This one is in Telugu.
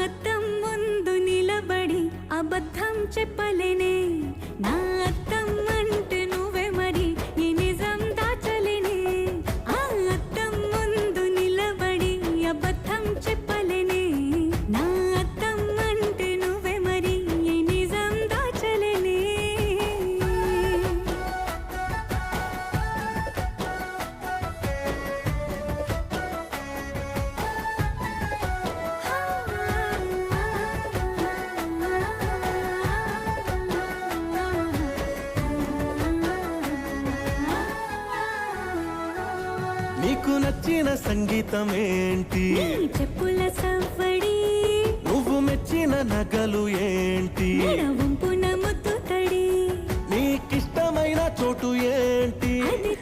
అద్దం ముందు నిలబడి అబద్ధం చెప్పలేనే నా అద్దం అంటే నువ్వే మరి ఈ నిజం దాచలేనే ఆ అద్దం ముందు నిలబడి అబద్ధం చెప్పలేనే నా అద్దం అంటే నువ్వే మరి ఈ నిజం దాచలేనే నీకు నచ్చిన సంగీతం ఏంటి నీ చెప్పుల సవ్వడి నువ్వు మెచ్చిన నగలు ఏంటి నడవంపున ముద్దు తడి నీకిష్టమైన చోటు ఏంటి అది